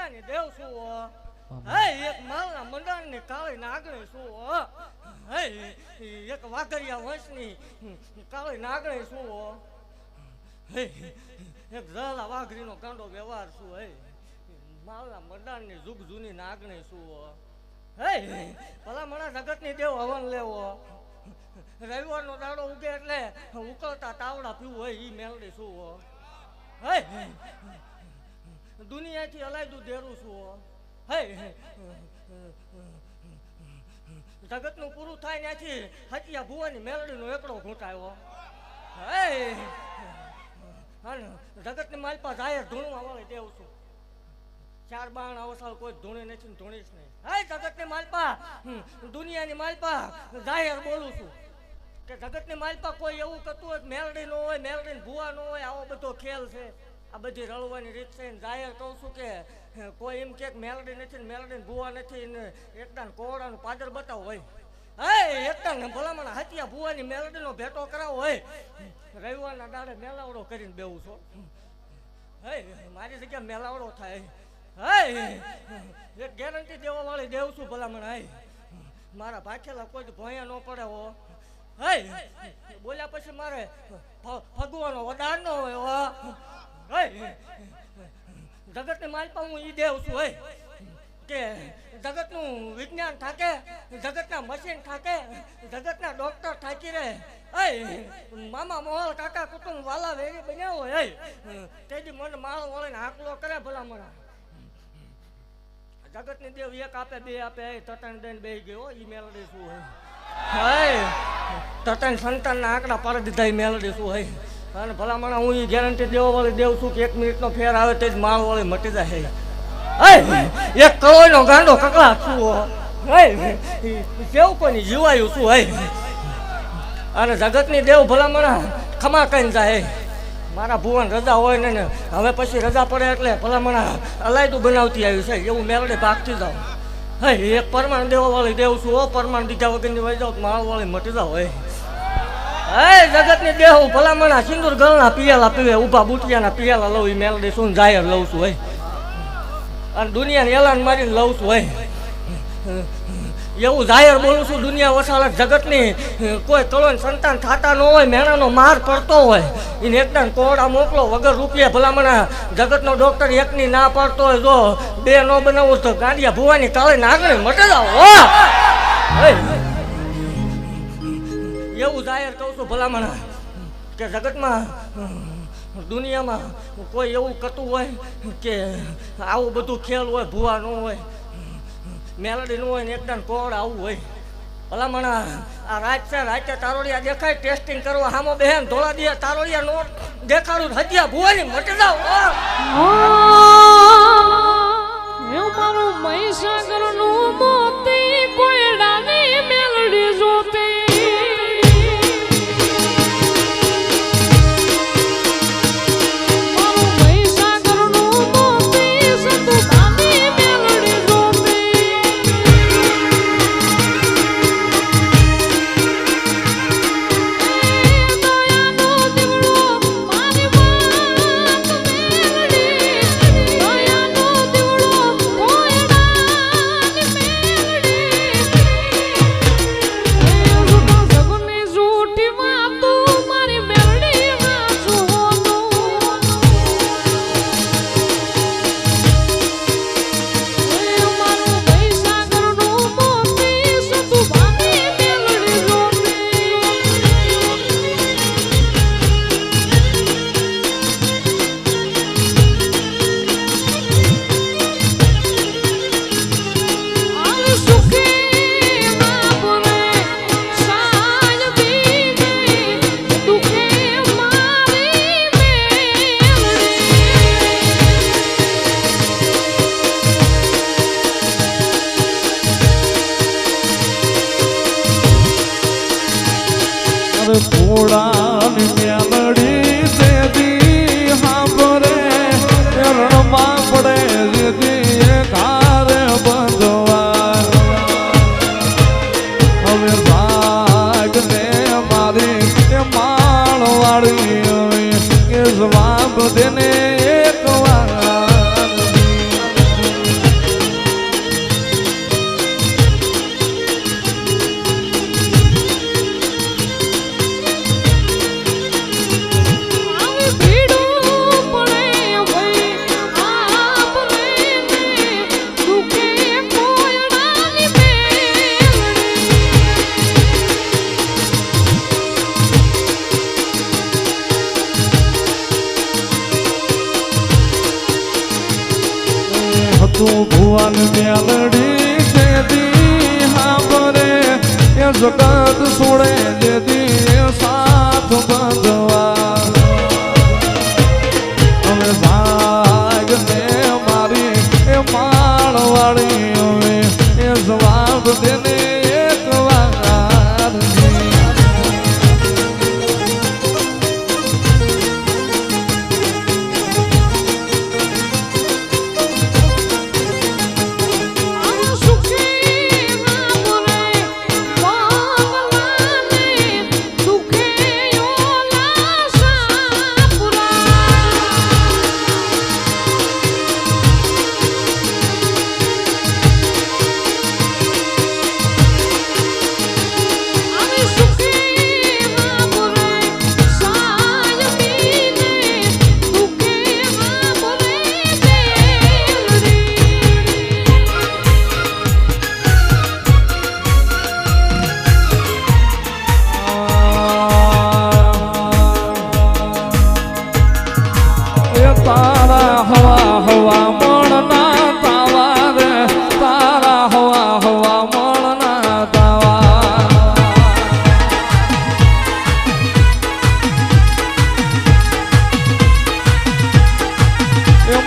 મંડાની દેવ શું હે એક માલના મંડાની કાળી નાગણી શું હે એક વાઘરિયા વંશની કાળી નાગણી શું હે એક ઝાલા વાઘરીનો કાંડો વ્યવહાર શું હે માલના મંડાની જુગ જૂની નાગણી શું હે ભલા મણા જગતની દેવ હવન લેવો રવિવારનો દાડો ઉગે એટલે ઉકળતા તાવડા પીવું હોય ઈ મેલડી શું હે દુનિયાથી અલાયદું દેરું છું હે જગતનું પૂરું થાય ત્યાંથી હતિયા ભુવાની મેલડીનો એકડો ઘૂંટાયો હે જગતની માલપા જાહેર ધૂણવા વાળે દેવ છું ચાર બાણ અવસાળ કોઈ ધૂણી નથી ને ધૂણીશ નહીં હે જગતની માલપા દુનિયાની માલપા જાહેર બોલું છું કે જગતની માલપા કોઈ એવું કરતું હોય મેલડી નો હોય મેલડી ભુવા નો હોય આવો બધો ખેલ છે આ બધી રળવાની રીત છે જાહેર કહું છું કે કોઈ એમ કે મેલડી નથી ને મેલડી ભુવા નથી ને એકદમ કોવડાનું પાદર બતાવો હોય હે એકદમ ભલામણ હતિયા ભુવાની મેલડીનો ભેટો કરાવો હોય રવિવારના દાડે મેલાવડો કરીને બેવું છો હે મારી જગ્યા મેલાવડો થાય હે એક ગેરંટી દેવા વાળી દેવ છું ભલામણ હે મારા ભાખેલા કોઈ ભોયા ન પડે હો હે બોલ્યા પછી મારે ભગવાનો વડાર ન હોય જગતની માલપા હું ઈ દેવ છું હે કે જગતનું વિજ્ઞાન થાકે જગતના મશીન થાકે જગતના ડોક્ટર થાકી રહે હે મામા મોહલ કાકા કુટુંબ વાલા વેરી બન્યા હોય હે તેથી મને માળો વળીને હાકલો કરે ભલામણા જગતની દેવ એક આપે બે આપે તટન દઈને બે ગયો ઈ મેલડી શું હે તટન સંતાનના આંકડા પાડી દીધા ઈ મેલડી શું હે અને ભલામણા હું ઈ ગેરંટી દેવા વાળી દેવ છું કે 1 મિનિટનો ફેર આવે તે જ માળ વાળી મટી જાય હે એક કરોડનો ગાંડો કકડા છું હે કેવું કોઈની જીવાયું શું હે અને જગતની દેવ ભલામણા ખમા કહીને જાય મારા ભુવન રજા હોય ને હવે પછી રજા પડે એટલે ભલામણા અલાયદું બનાવતી આવ્યું છે એવું મેલડે ભાગતી જાવ હે એક પરમાણ દેવા વાળી દેવ છું પરમાણ દીધા વગરની વહી જાવ માળ વાળી મટી જાવ હે જગતની દેવ ભલામણા સિંદૂર ગળના પિયાલા પીવે ઊભા બુટિયાના પિયાલા લઉં એ મેલડી શું જાહેર લઉં છું હે અને દુનિયાને એલાન મારીને લઉં છું હે એવું જાહેર બોલું છું દુનિયા વસાળે જગતની કોઈ કલોન સંતાન થતા ન હોય મેણાનો માર પડતો હોય એને એકદમ કોરડા મોકલો વગર રૂપિયા ભલામણા જગતનો ડોક્ટર એકની ના પડતો હોય જો બે ન બનાવું તો ગાંડિયા ભુવાની કાળે નાગણી મટે જાવ એવું જાહેર કહું છું ભલામણા કે જગતમાં દુનિયામાં કોઈ એવું કરતું હોય કે આવું બધું ખેલ હોય ભુવા ન હોય મેલડી નું હોય ને એકદમ કોડ આવું હોય ભલામણા આ રાત છે રાતે તારોડિયા દેખાય ટેસ્ટિંગ કરવા હામો બહેન ધોળા દિયા તારોડિયા નો દેખાડું હત્યા ભુવાની મટી જાવ મારું મહીસાગરનું મોતી કોયડાની મેલડી જોતી ઘોડાની મેલડી સેદી હાંભરે રણમાં પડે જેથી એ ઘારે બંધવા હવે ભાગને મારી એ માળવાળી એ જવાબ દેને એક વાર તું ભુવન મેલડી જેદી હાંભરે એ જગત છોડે જેદી એ સાથ બંધવા હવે ભાગ ને મારી એ માળવાળી હવે એ જવાબ દેને એક વાર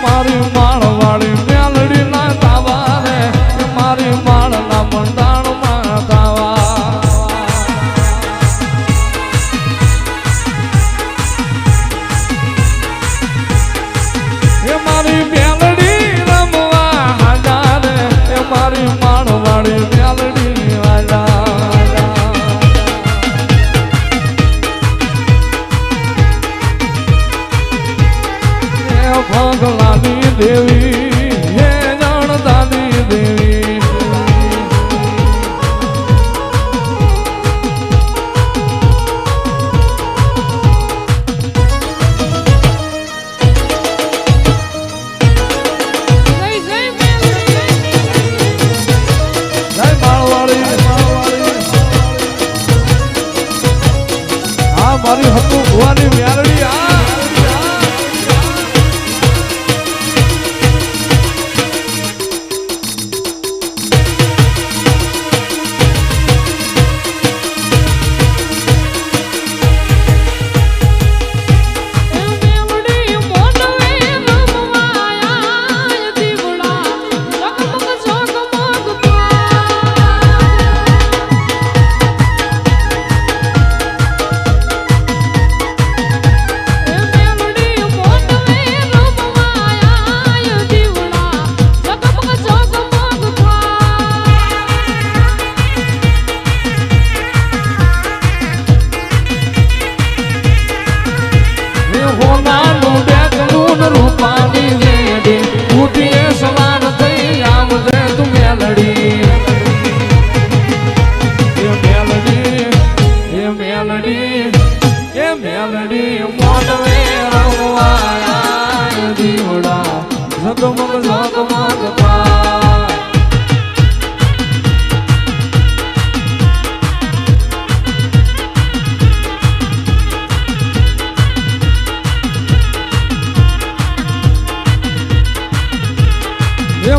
મારી માળવાળી મેલડી ના તાવા રે મારી માળના મંડાણમાં તાવા એ મારી મેલડી રમવા હાજા રે એ મારી માળવાળી મેલડી હાજા ભગલાની દેવી હે જાણતાની દેવી જય માળવાળી આ મારી હતું ભુવાની મેલડી આ રૂપાની વેડી ઉઠીએ સવાર થઈ આવજે તું મેલડી એ મેલડી મોટવે રવાયા દીવડા ઝગમગ ઝગમગ થાય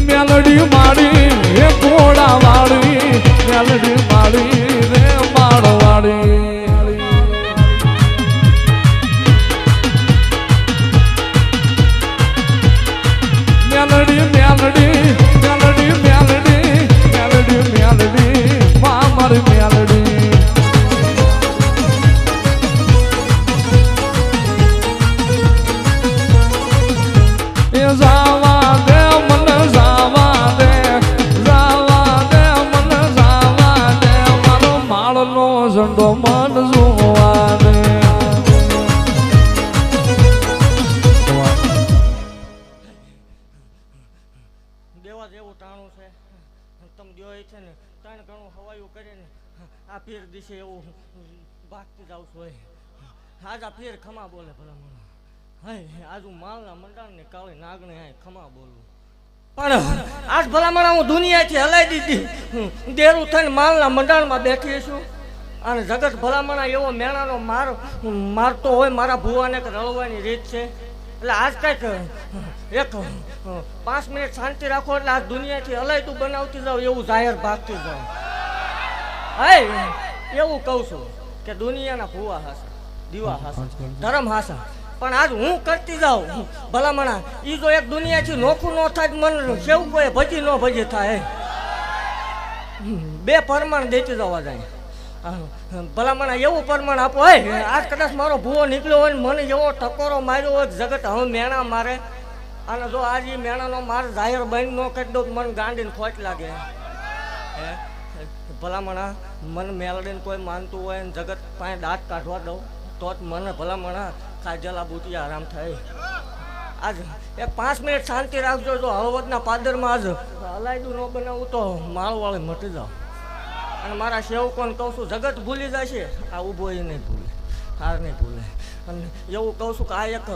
મેલડી માડી એ ઘોડા વાળી મેલડી માડી રે માળવાળી મેલડી મેલડી મેલડી મેલડી મેલડી મેલડી મા મારી મેલડી એ જાવા દે મને જાવા દે મને જાવા દે મારો માળનો ઝંડો મન જોવા દે દેવા જેવું ટાણું છે તમે જો છે ને ત્રણ ઘણું હવાયું કરીને આ પીર દિશે એવું ભાગતી જાવ છો આજ આ પીર ખમા બોલે ભલા મને હાય આજુ માલના મંડાણ ને કાળે નાગણે હાય ખમા બોલું પણ આજ ભલામણ હું દુનિયાથી હલાઈ દીધી દેરું થઈને માલના મંડાણમાં બેઠી છું અને જગત ભલામણ એવો મેણાનો મારતો હોય મારા ભુવાને કે રળવાની રીત છે એટલે આજ કંઈક એક 5 મિનિટ શાંતિ રાખો એટલે આ દુનિયાથી અલાયદું બનાવતી જાવ એવું જાહેર ભાગતી જાવ. હે એવું કહું છું કે દુનિયાના ભૂવા હાસા, દીવા હાસા, ધર્મ હાસા, પણ આજ હું કરતી જાઉં ભલામણા ઈ જો એક દુનિયાથી નોખું ન થાય મન કેવું કોઈ ભજી ન ભજી થાય. બે પરમાણ દેતી જવા જાય. ભલામણા એવું પરમાણ આપો. હે આજ કદાચ મારો ભૂવો નીકળ્યો હોય ને મને એવો ટકોરો માર્યો હોય જગત હવે મેણા મારે, અને જો આજ ઈ મેણાનો માર જાહેર બંધ ન કરી દઉં મને ગાંડીને ખોટ લાગે. હે ભલામણા મને મેલડીને કોઈ માનતું હોય ને જગત પાસે દાંત કાઢવા દઉં તો જ મને ભલામણા કાજલા બુટી આરામ થાય. આજ એક 5 મિનિટ શાંતિ રાખજો. જો હળવદના પાદરમાં આજ અલાયદું ન બનાવું તો માળવાળી મટી જાવ. અને મારા સેવકોને કહું છું જગત ભૂલી જશે, આ ઊભો એ નહીં ભૂલે, હાર નહીં ભૂલે. અને એવું કહું છું કે આ એક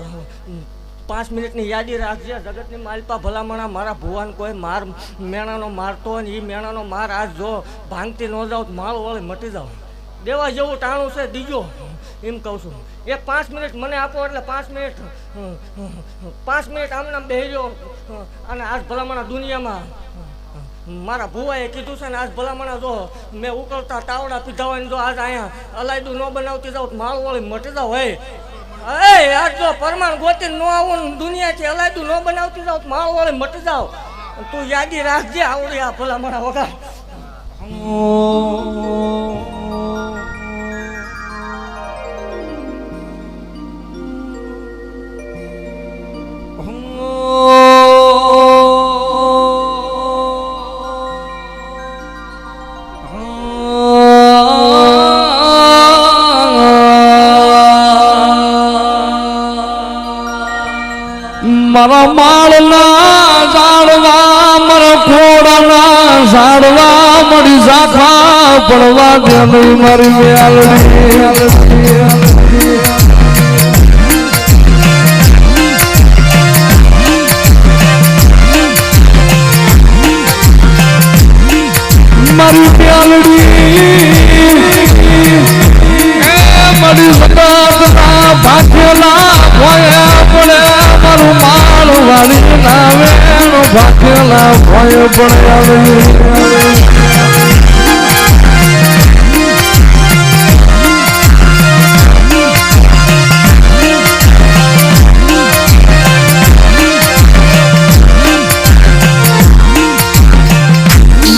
5 મિનિટની યાદી રાખજે. જગતની માલપા ભલામણા મારા ભુવાન કોઈ માર મેણાનો મારતો હોય ને એ મેણાનો માર આજ જો ભાંગતી ન જાવ તો માળવાળી મટી જાવ. દેવા જેવું ટાણું છે દીજો એમ કહું છું. એક 5 મિનિટ મને આપો એટલે 5 મિનિટ આમને આમ બેહી રહ્યો. અને આજ ભલામણા દુનિયામાં મારા ભુવાએ કીધું છે ને આજ ભલામણા જો મેં ઉકળતા તાવડા પીધા હોય ને જો આજ અહીંયા અલાયદું ન બનાવતી જાવ તો માળવાળી મટી જાવ. હે આજ જો પરમાણ ગોતી ન આવું ને દુનિયાથી અલાયદું ન બનાવતી જાવ તો માળવાળી મટી જાવ. તું યાદી રાખજે આવડી આ ભલામણા વગર. મારા માળના ઝાડવા મારા ખોડાના ઝાડવા મળી ઝાખા પડવા દે નહીં મારી મેલડી. મારી મેલડી મારી સદાતના ભાગ્યલા ભોયા પડે મારું માળ વાળી નાવે ભાગ્યલા ભોય પડે.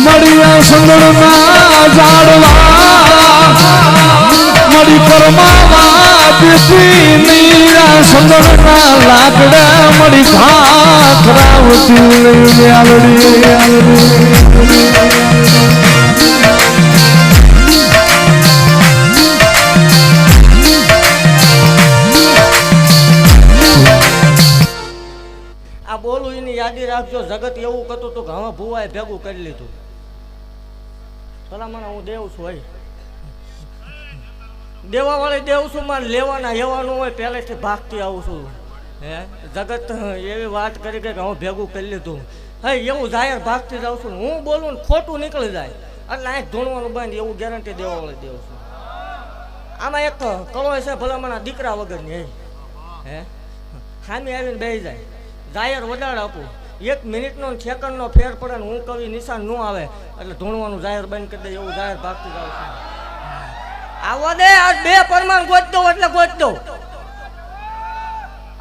મળ્યા સંગળના ઝાડવા મળી પરમાવા દેતી નીરા સંગળના લાકડા મળી ખાખરાવતી મેલડી. આ બોલું એની યાદી રાખજો. જગત એવું કરતું હતું કે હવે ભુવાએ ભેગું કરી લીધું. ભલામણા હું દેવ છું. હોય દેવા વાળી દેવ છું. મારે લેવાના હેવાનું હોય પહેલેથી ભાગતી આવું છું. હે જગત એવી વાત કરી કે હું ભેગું કરી લીધું. હે એવું જાહેર ભાગતી જાઉં છું. હું બોલું ને ખોટું નીકળી જાય એટલે અહીં ધૂણવાનું બંધ એવું ગેરંટી દેવા વાળી દેવ છું. આમાં એક કળો છે ભલામણા દીકરા વગરની. હે સામે આવીને બેસી જાય જાહેર વડાડ આપું. 1 મિનિટનો સેકન્ડનો ફેર પડે ને હું કવિ નિશાન ન આવે એટલે ધૂણવાનું જાહેર બંધ કરી દે એવું જાહેર ભાગતી જાઉં છું. આવવા દે આજ 2 પરમાણ ગોત દો એટલે ગોત દો.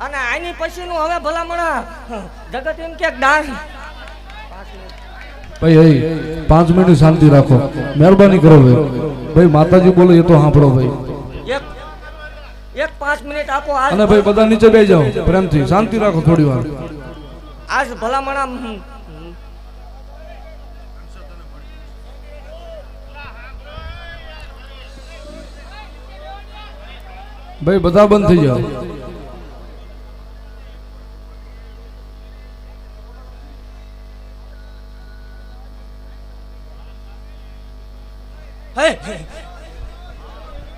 અને આની પછીનું હવે ભલામણા જગત એમ કે દાન ભાઈ 5 મિનિટ શાંતિ રાખો, મહેરબાની કરો ભાઈ. માતાજી બોલે એ તો સાંભળો ભાઈ. એક 5 મિનિટ આપો. અને ભાઈ બધા નીચે બેસી જાઓ પ્રેમથી, શાંતિ રાખો થોડી વાર. આજ ભલામણા ભાઈ બધા બંધ થઈ જાઓ.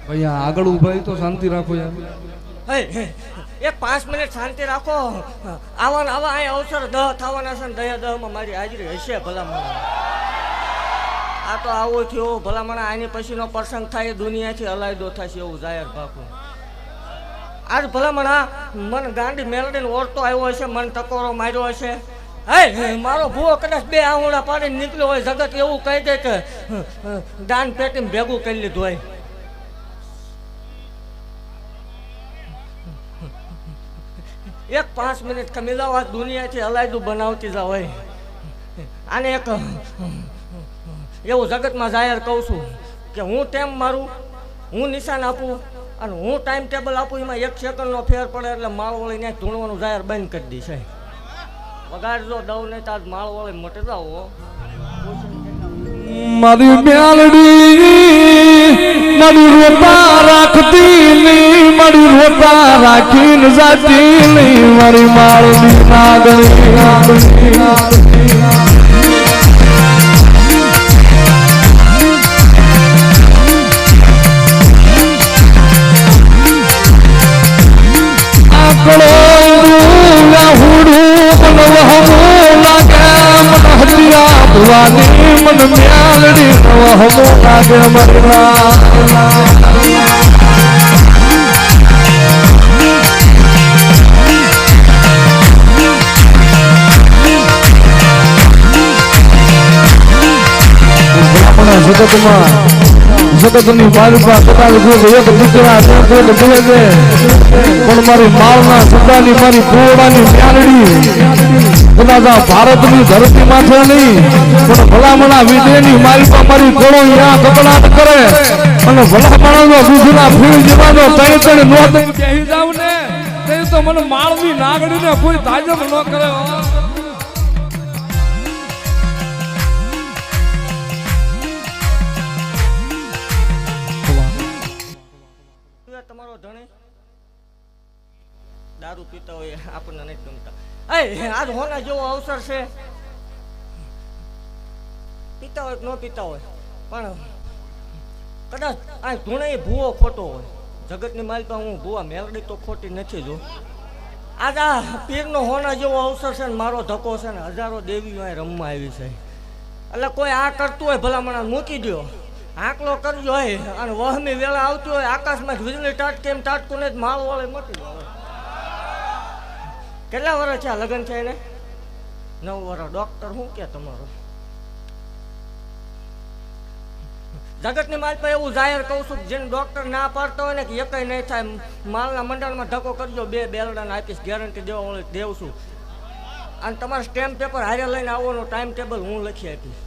ભાઈ આગળ ઉભા તો શાંતિ રાખો યાર. એક 5 મિનિટ શાંતિ રાખો. આવા અહીં અવસર 10 થવાના છે ને 10 મારી હાજરી હશે ભલામણા. આ તો આવો થયો ભલામણા. આની પછીનો પ્રસંગ થાય દુનિયાથી અલાયદો થશે એવું જાહેર ભાગું. આજ ભલામણા મન ગાંડી મેલડીને ઓળતો આવ્યો હશે, મન ટકોરો માર્યો હશે. હે મારો ભૂવો કદાચ 2 આંગળા પાડીને નીકળ્યો હોય, જગત એવું કહી દે કે દાન પેટીમાં ભેગું કરી લીધું હોય. એક 5 મિનિટ ખમી જાવ, આ દુનિયાથી અલાયદું બનાવતી જાવ હોય. આને એક એવું જગતમાં જાહેર કહું છું કે હું ટેમ મારું, હું નિશાન આપું અને હું ટાઈમ ટેબલ આપું, એમાં 1 સેકન્ડનો ફેર પડે એટલે માળવળીને ધૂણવાનું જાહેર બંધ કરી દીશે. વગાડજો દઉં નહીં તો આજ માળવળી મટી જાવ. મારી મ્યાલડી મારી રોતા રાખતી નહીં, મારી રોતા રાખીને જાતી નહીં, મારી માળની નાગણી. આકડો મન મ્યાલડી હમો લાગે મરલા. જગતની મારી પાસે એક દીકરા પણ મારી માળના સદાની મારી પોળાની મ્યાલડી કદાચ ભારતની ધરતી માથે નહીં પણ ભલામણા વિદેની મારી પાસે મારી કોળો અહીંયા કપડાટ કરે અને ભલામણાનો દૂધના ફૂલ જેવાનો તણ નો બેહી જાવ ને તે તો મને માળની નાગડીને કોઈ તાજબ ન કરે. તમારો ધણી દારૂ પીતા હોય આપણને નહીં ગમતા. આજ હોના જેવો અવસર છે, પીતા હોય ન પીતા હોય પણ કદાચ આ ધૂણે ભૂવો ખોટો હોય. જગતની માલિકા હું ભૂવા મેલડી તો ખોટી નથી જો. આજ આ પીરનો હોના જેવો અવસર છે ને મારો ધક્કો છે ને હજારો દેવીઓ અહીં રમવા આવી છે. એટલે કોઈ આ કરતું હોય ભલામણા મૂકી દો, આંકલો કરજો હોય અને વહમી વેળા આવતી હોય આકાશમાં વીજળી ટાટકે એમ ટાટકું ને માળ વાળે મટી જાય. કેટલા વર્ષ છે આ લગ્ન છે એને? 9 વર્ષ. ડોક્ટર શું કે તમારો? જગતની માલ પર એવું જાહેર કહું છું જેને ડોક્ટર ના પાડતો હોય ને કે એકય નહીં થાય, માલના મંડળમાં ધક્કો કરજો, 2 બેલડાને આપીશ, ગેરંટી દેવા દેવ છું. અને તમારે સ્ટેમ્પ પેપર હારે લઈને આવવાનો ટાઈમ ટેબલ હું લખી આપીશ.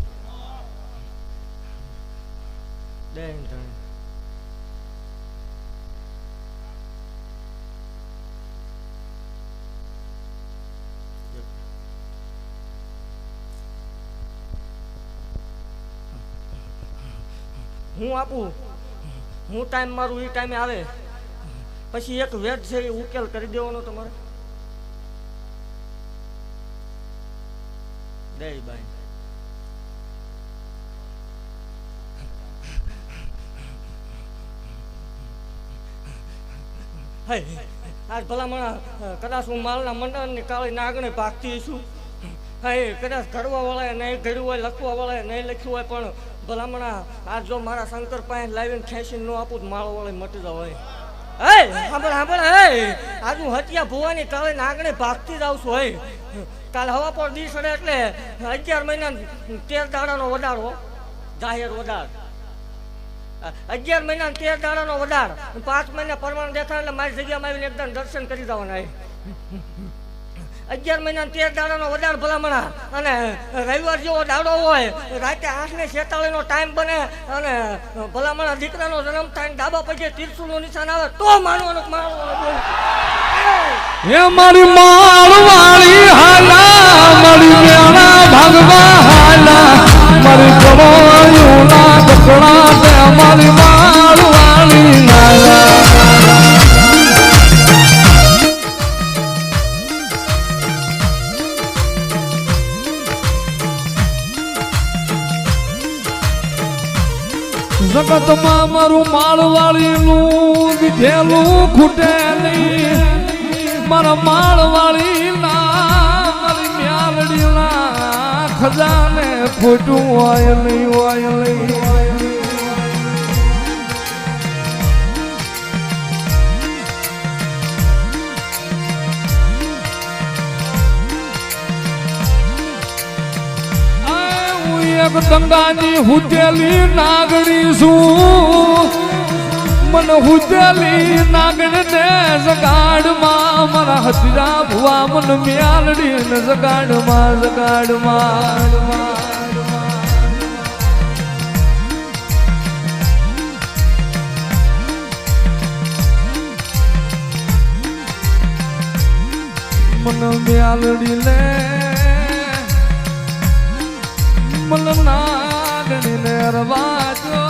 હું આપું, હું ટાઈમ મારું એ ટાઈમે આવે પછી એક વેદ છે એ ઉકેલ કરી દેવાનો તમારે. દે બાઈ આજ ભલામણા કદાચ હું માલના મંડળની કાળી નાગણી ભાગતી છું. કદાચ ઘડવા વાળાએ નહીં ઘડ્યું હોય, લખવા વાળાએ નહીં લખ્યું હોય, પણ ભલામણા આજ જો મારા શંકર પાસે લાવીને ખેંચીને ન આપું તો માળો વાળે મટી જાવ. સાંભળ આજ હું હટિયા ભુવાની કાળી નાગણી ભાગતી જ આવું છું. કાલે હવા પર દી સડે એટલે 11 મહિના 13 દાડાનો વધારો જાહેર વધાર. 11 મહિના 13 દાડાનો વધાર, 5 મહિના પરમાણ દેખાય એટલે મારી જગ્યામાં આવીને એકદમ દર્શન કરી જવાના. 11 મહિના 13 દાડાનો વધાર ભલામણા અને રવિવાર જેવો દાડો હોય, રાતે 8:46 નો ટાઈમ બને અને ભલામણા દીકરાનો જન્મ થાય, ડાબા પછી ત્રિશુલનું નિશાન આવે તો માનવાનું માનવાનું. હે મારી માળવાળી હાલા, મારી મેણા ભાગવા હાલા, મારી કરોયુના કપડા તે મારી માળવાળી હાલા. જગતમાં મારું માળવાળીનું દીધેલું ખૂટે નહીં, મારા માળવાળી ના મારી મ્યાલડી ના ખજાને ખોટું હોય નહીં, હોય નહીં. જગદંગાની હુતેલી નાગણી છું મન હુતેલી નાગણ ને જગાડમાં મારા હતીરા ભુવા મન મ્યાલડી ને જગાડમાં મન મ્યાલડી લે મન નાગણી ને રવાજો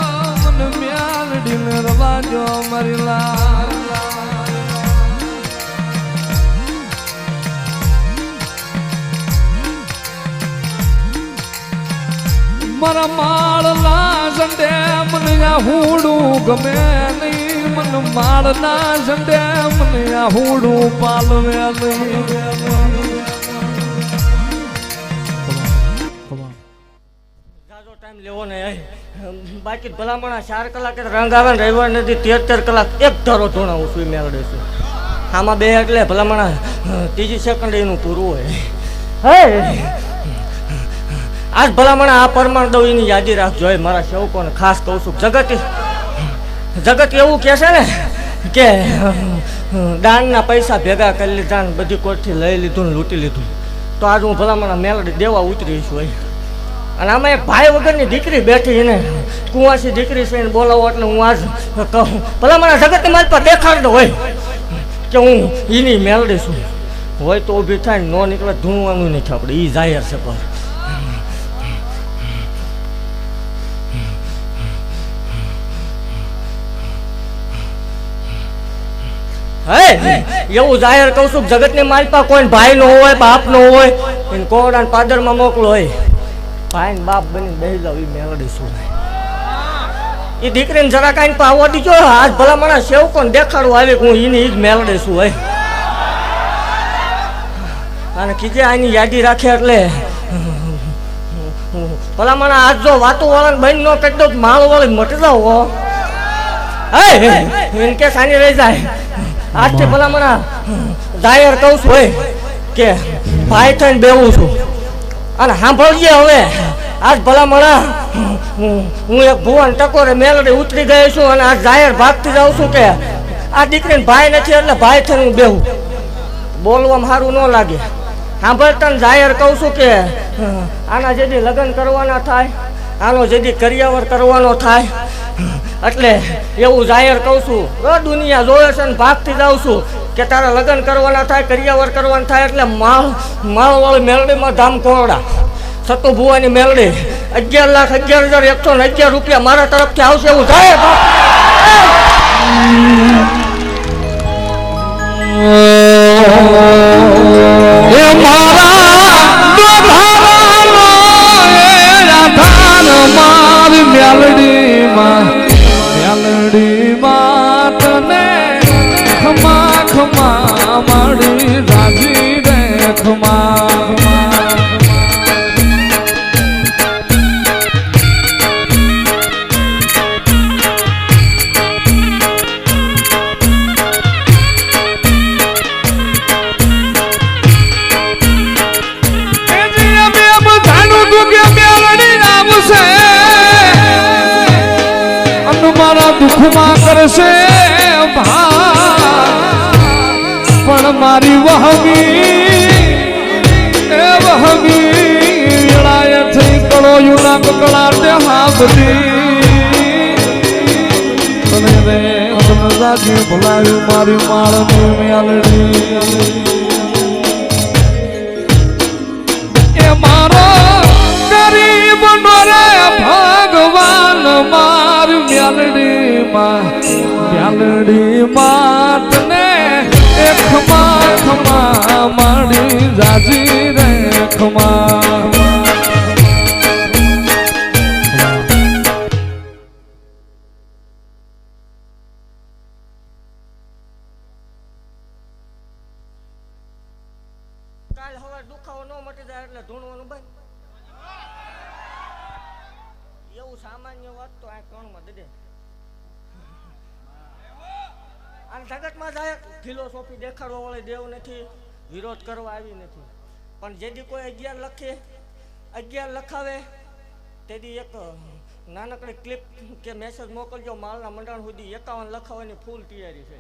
મન મ્યાલડી ને રવાજો મારી લાલ મારા માળના ઝંડે મને આ હુડું ગમે નહીં મન માળના ઝંડે મને આ હુડું પાલવે નહીં ટાઈમ લેવો ને બાકી ભલામણા 4 કલાક રંગ આવે ને રવિવાર નથી 13 કલાક એક ધારો ધોણાવું છું મેળડે છું આમાં બે એટલે ભલામણા 3 સેકન્ડ એનું પૂરું હોય હે આજ ભલામણા આ પરમાણ દવીની યાદી રાખજો મારા સેવકોને ખાસ કહું છું જગત એવું કહે છે ને કે દાનના પૈસા ભેગા કરી લીધા ને બધી કોરથી લઈ લીધું ને લૂંટી લીધું તો આજ હું ભલામણા મેળડી દેવા ઉતરી છું અને આમાં એક ભાઈ વગરની દીકરી બેઠી ને કુંવાસી દીકરી છે એને બોલાવો એટલે હું આજ કહું ભલામણા જગતની મારી પર દેખાડતો હોય કે હું એની મેળડી છું હોય તો ઊભી થાય ને ન નીકળે ધૂણવાનું નથી આપણે એ જાહેર છે પર એવું જાહેર કહું છું જગતની માલપા કોઈ ભાઈ નો હોય બાપ નો હોય એને કોરડા પાદરમાં મોકલો હોય ભાઈ ને બાપ બની બેસી જાવ એ મેળડી શું એ દીકરીને જરા કાંઈ પાવવા દીજો આજ ભલામણા સેવકોને દેખાડવું આવે કે હું એની જ મેળડી છું હોય અને કીધે આની યાદી રાખે એટલે ભલામણા આજ જો વાતો વાળાને બંધ ન કરી દો માળ વાળી મટી જાવ હો એને કે સાની રહી જાય આજથી ભલામણા જાહેર કહું છું હોય કે ભાઈ થઈને બેવું છું અને સાંભળજે હવે આજ ભલામણા હું એક ભુવન ટકોરે મેલડી ઉતરી ગયો છું અને આજ જાહેર ભાગતી જાઉં છું કે આ દીકરીને ભાઈ નથી એટલે ભાઈ થઈને હું બેહું બોલવામાં સારું ન લાગે સાંભળતા જાહેર કહું છું કે આના જેથી લગ્ન કરવાના થાય આનો જેથી કરિયાવર કરવાનો થાય એટલે એવું જાહેર કહું છું દુનિયા જોવે છે ને ભાગતી જાઉં છું કે તારા લગ્ન કરવાના થાય કરિયાવર કરવાના થાય એટલે માળવાળી મેલડીમાં ધામ કોરડા સતુ ભુવાની મેલડી 11,11,111 રૂપિયા મારા તરફથી આવશે એવું જાહેર દુઃખમાં કરશે પણ મારી વહમી વેળાએ થઈ કળોયું ના કકળાટે હાંભળી રે રાજી ભલાયું મારી માળની મેલડી એ મારો ગરીબ નો રે ભગવાન મારી મેલડી માતને ખમા મારી રાજી રે ખમા કાલ હવે દુખાવો ન મટી જાય એટલે ધૂણવાનું બંધ એવું સામાન્ય વાત તો આ કણમાં દે અને જગતમાં જાય ફિલોસોફી દેખાડવા વાળી દેવ નથી વિરોધ કરવા આવી નથી પણ જેથી કોઈ 11 લખે 11 લખાવે તેથી એક નાનકડી ક્લિપ કે મેસેજ મોકલજો માલના મંડાણ સુધી 51 લખાવવાની ફૂલ તૈયારી છે.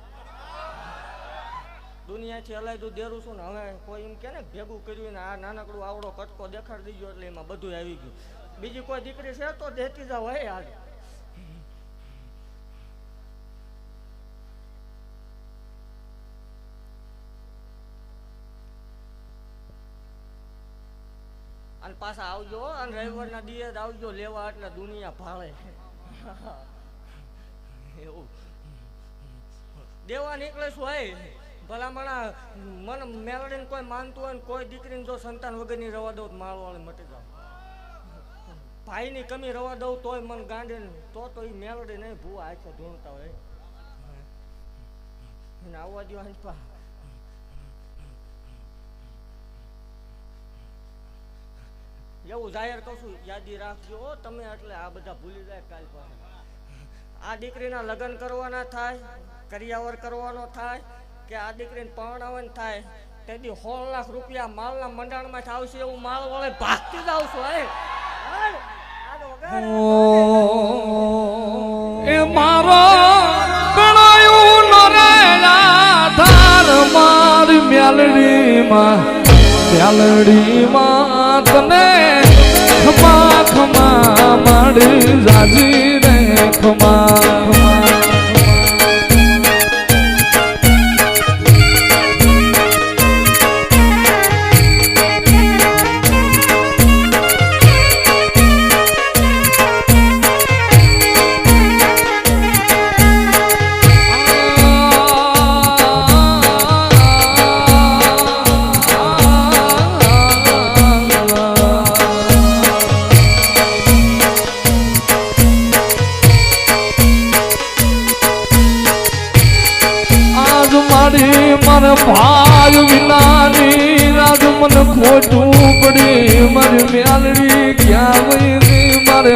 દુનિયાથી અલાયદું દેરું છું ને હવે કોઈ એમ કે ને ભેગું કર્યું ને આ નાનકડું આવડો કટકો દેખાડી દીધો એટલે એમાં બધું આવી ગયું. બીજી કોઈ દીકરી છે તો દેતી જાવ હોય આજ. અને પાછા આવજો અને રવિવારના દિવસ આવજો લેવા એટલે દુનિયા ભાળે. એવું દેવા નીકળે શું હોય ભલામણા મને મેલડીને કોઈ માનતું હોય ને કોઈ દીકરીને જો સંતાન વગરની રવા દઉં માળવાળી મટી જાવ. ભાઈની કમી રવા દઉં તોય મને ગાંડે તો એ મેલડી નહીં ભૂવા આખો ધૂણતા હોય એને આવવા દો. હંચપા એવું જાહેર કહું છું યાદી રાખજો તમે એટલે આ બધા ભૂલી જાય કાલ પાસે. આ દીકરીના લગ્ન કરવાના થાય કરિયાવર કરવાનો થાય કે આ દીકરીને પરણાવવાની થાય તેથી 16 લાખ રૂપિયા માલના મંડાણમાં આવશે એવું માલ વળે ભાગતી જ આવશું. એ મારો ગણાયું નરે આધાર મારી મેલડીમાં તને ખમા ખમા માડી જાજી રે ખમા. મારે ભાઈ વિનાની રાજ મને ખોટું પડી મારી મેલડી ક્યાં ગઈ મારે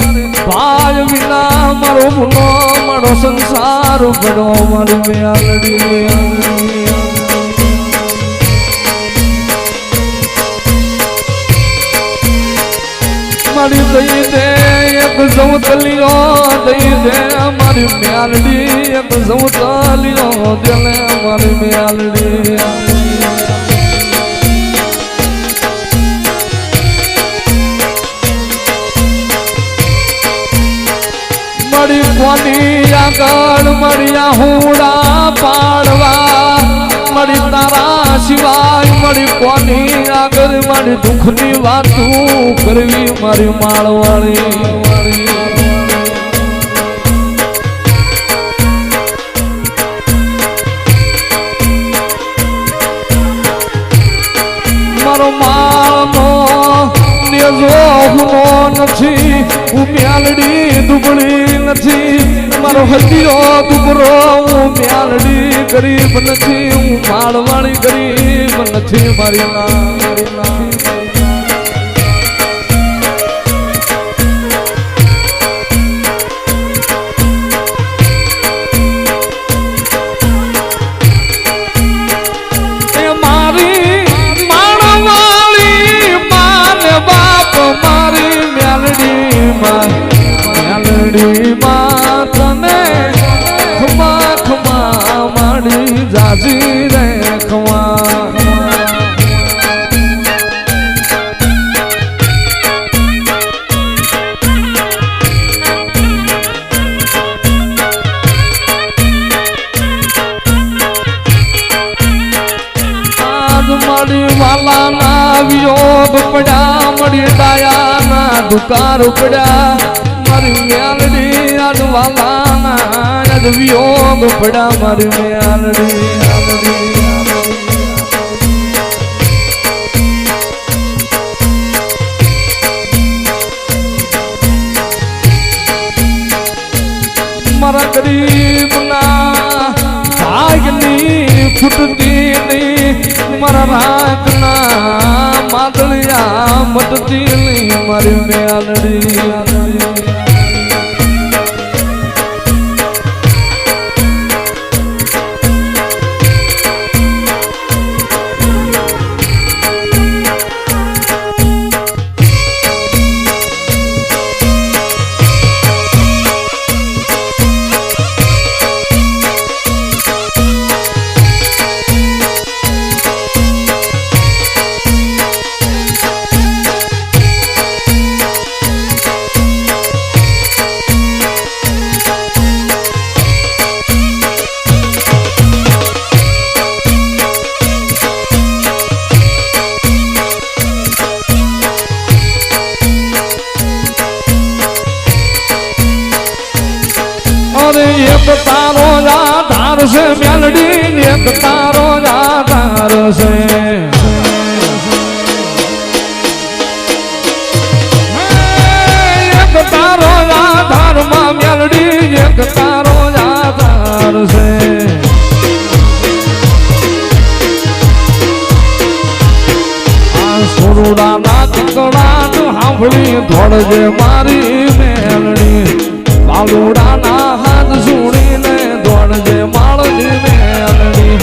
ભાઈ વિના મારો ભૂલો મારો સંસાર પડો મારી મેલડી. મારી દઈ દે એક જવતલિયો દઈ દે મારી મેલડી એક જવતલિયો દેલે મારી મેલડી. મારી કોની આગળ મારી આહુડા પાડવા મારી તારા સિવાય મારી કોની આગળ મારી દુઃખની વાતું કરવી મારી માળવાળી. મારો માળનો નેજો હુનો નથી હું મેલડી દુબળી નથી મારો હદિયો દુબરો હું મેલડી ગરીબ નથી હું માળવાળી ગરીબ નથી મારી ના. મેલડીમાં તને ખમા ખમા માડી જાજી રે ખમા. આજ મારી વાલાના વિયોગ પડ્યા મળી ડાયાના દુકાર પડ્યા મારી મેલડી આજ વાલાના આજ વિયોગ પડ્યા મારી મેલડી. મારા ગરીબના ભાગની ફૂટતી નહીં મારા રાતના માદળિયા મટતી નહીં મારી મેલડી. એક તારો આધાર છે મેલડી એક તારો આધાર છે એક તારો આધાર માં મેલડી એક તારો આધાર છે આ સોરડાના કકડાટ સાંભળી ધોળજે મારી મેલડી બાલુડાના હાથ સુણીને દોડજે માળની મેલડી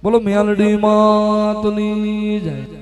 બોલો મેલડી માતની જય